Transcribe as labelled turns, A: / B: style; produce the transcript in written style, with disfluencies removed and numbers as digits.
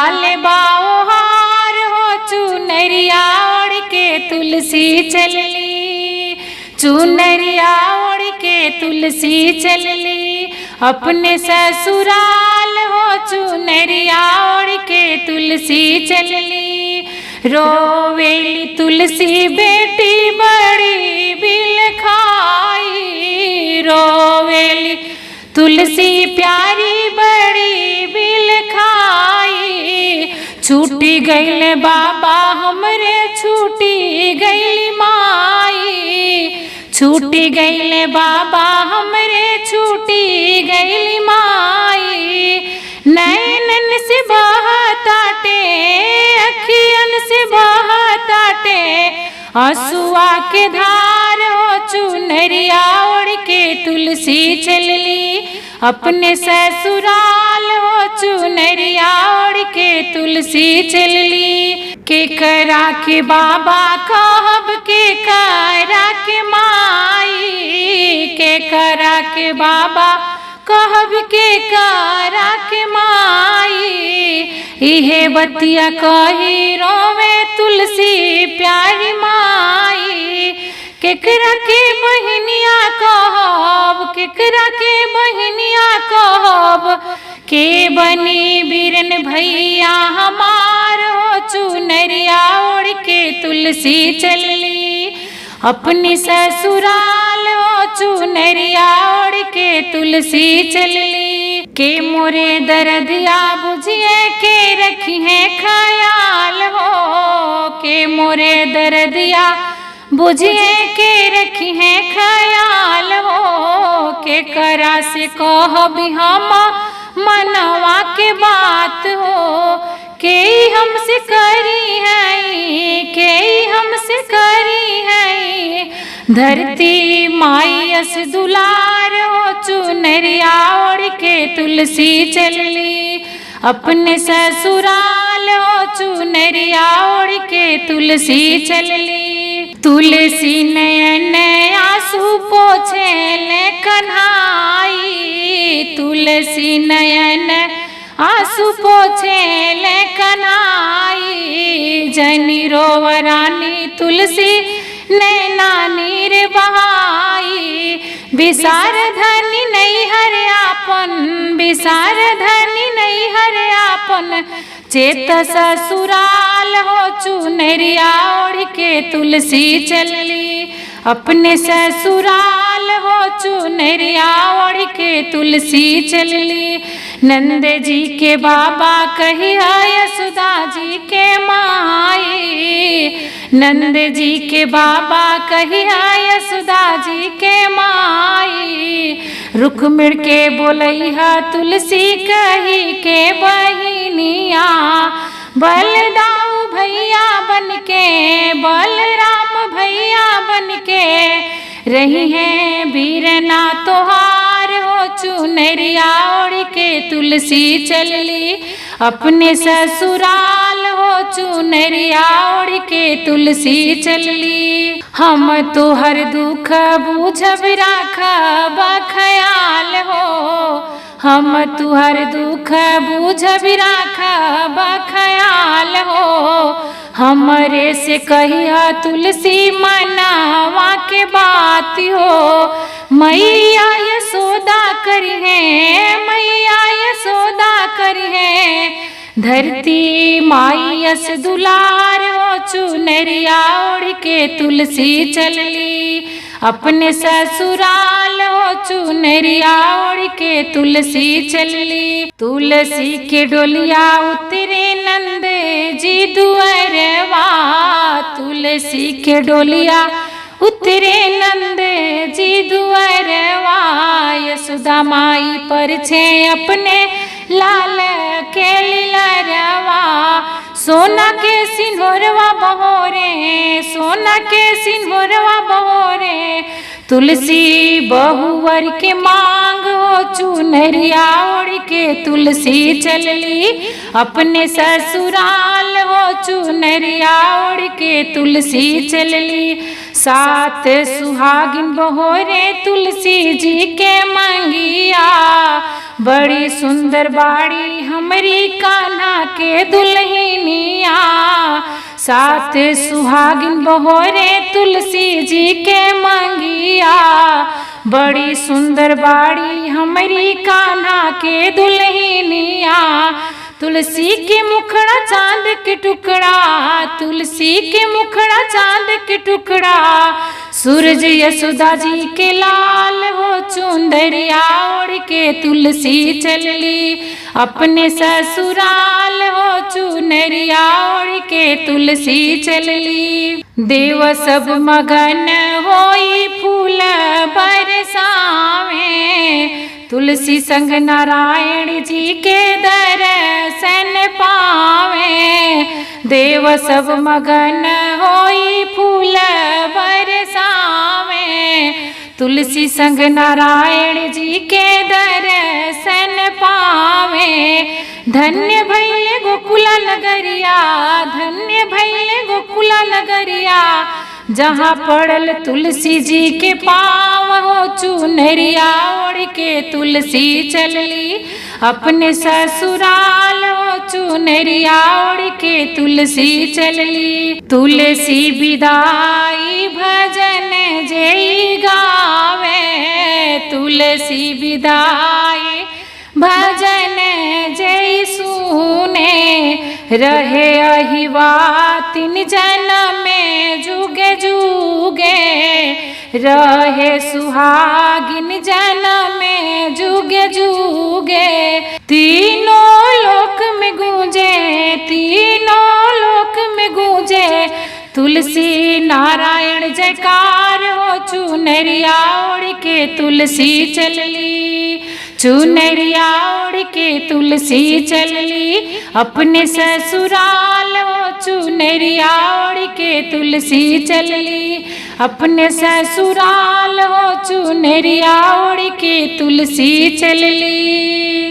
A: लाल बाओ हार हो चुनरिया ओढ़ के तुलसी चलली, चुनरिया ओढ़ के तुलसी चलली अपने ससुराल हो चुनरिया ओढ़ के तुलसी चलली। रोवेली तुलसी बेटी बड़ी बिल खाई, रोवेली तुलसी प्यारी बड़ी बिल खाई। छूटी गईल बाबा हमरे छूटी गईल माई, छूटी गईल बाबा हमरे छूटी गईल माई। नैनन से बहताटे अखियन से बहताटे आंसुआ के धार हो चुनरिया ओढ़ के तुलसी चलली अपने ससुराल हो चुनरिया ओढ़ के तुलसी चलली। के करा के बाबा कहब के करा के माई, के करा के बाबा कहब के करा के माई। इहे बतिया कही रोवे तुलसी प्यारी माई। केकरा के बहनिया कहब, केकरा के बहनिया कहब, के बनी बीरन भैया हमार हो चुनरिया ओढ़ के तुलसी चलली अपनी ससुराल हो चुनरिया ओढ़ के तुलसी चलली। के मोरे दर्दिया बुझिए के रखी है ख्याल हो, के मोरे दर्दिया बुझिए के रखी है ख्याल हो। के करा से कहबी हम मनवा के बात हो, के हमसे करी है, के हमसे करी है। धरती माई अस दुलार हो चुनरिया ओढ़ के तुलसी चलली अपने ससुराल हो चुनरिया ओढ़ के तुलसी चलली। तुलसी नयन आंसू पोछे ले कन्हाई, तुलसी नयन आंसू पोछे ले कन्हाई। जनी रोवरानी तुलसी नैना नीर बहाई। विसार धनी नहीं हरे आपन, विसार धनी नहीं हरे आपन। चेत ससुराल हो चुनरिया ओढ़ के तुलसी चलली अपने ससुराल हो चुनरिया ओढ़ के तुलसी चलली। नंद जी के बाबा कही यशोदा जी के माई, नंद जी के बाबा कही यशोदा जी के माई। रुक्मिण के बोलैहा तुलसी कही के बहिनिया। बलदाऊ भैया बन के, बलराम भैया बन के रही है बीरना तोहार हो चुनरिया ओढ़ के तुलसी चलली अपने ससुराल हो चुनरिया ओढ़ के तुलसी चलली। हम तोहर दुख बूझब राखब ख्याल हो, हम तुहर दुख बूझब राखब ख्याल हो। हमरे से कहिया तुलसी मनावा के बात हो। मैया यशोदा करी है, मैया यशोदा करी है। धरती माई यस दुलार हो चुनरिया ओढ़ के तुलसी चलली अपने ससुराल हो चुनरिया ओढ़ के तुलसी चलली। तुलसी के डोलिया उतरे नंद जी दुअरवा, तुलसी के डोलिया उतरे नंद जी दुअरवा। यशोदा माई पर छे अपने लाल के लिलरवा। सोना के सिंदूरवा बहोरे, सोना के सिंदूरवा बहोरे। तुलसी बहुवर के मांग हो चुनरिया ओढ़ के तुलसी चलली अपने ससुराल हो चुनरिया ओढ़ के तुलसी चलली। सात सुहागिन बहोरे तुलसी जी के मंगिया, बड़ी सुंदर बाड़ी हमरी कान्हा के दुल्हनिया। सात सुहागिन बहोरे तुलसी जी के मंगिया, बड़ी सुंदर बाड़ी हमरी कान्हा के दुल्हनिया। तुलसी के मुखड़ा चांद के टुकड़ा, तुलसी के मुखड़ा चांद के टुकड़ा, सूरज यशोदा जी के लाल हो चुंदरिया ओढ़ के तुलसी चलली अपने ससुराल हो चुनरिया ओढ़ के तुलसी चलली। देव सब मगन होई फूल बरसावे, तुलसी संग नारायण जी के दर्शन पावे। देव सब मगन होई फूल बरसावे, तुलसी संग नारायण जी के दर्शन पावे। धन्य भैले गोकुला नगरिया, धन्य भैले गोकुला नगरिया, जहाँ पड़ल तुलसी जी के पाँव हो चुनरिया ओढ़ के तुलसी चलली अपने ससुराल हो चुनरिया ओढ़ के तुलसी चलली। तुलसी विदाई भजन जय गावे, तुलसी विदाई भजन जय सुने, रहे अहिवा तीन जन्म में जुगे जुगे, रहे सुहागिन जन्म में जुगे जुगे। तीनों लोक में गूंजे, तीनों लोक में गूंजे, तुलसी नारायण जयकार हो चुनरिया ओढ़ के तुलसी चलली, चुनरिया ओढ़ के तुलसी चलली अपने ससुराल हो चुनरिया ओढ़ के तुलसी चलली अपने ससुराल हो चुनरिया ओढ़ के तुलसी चलली।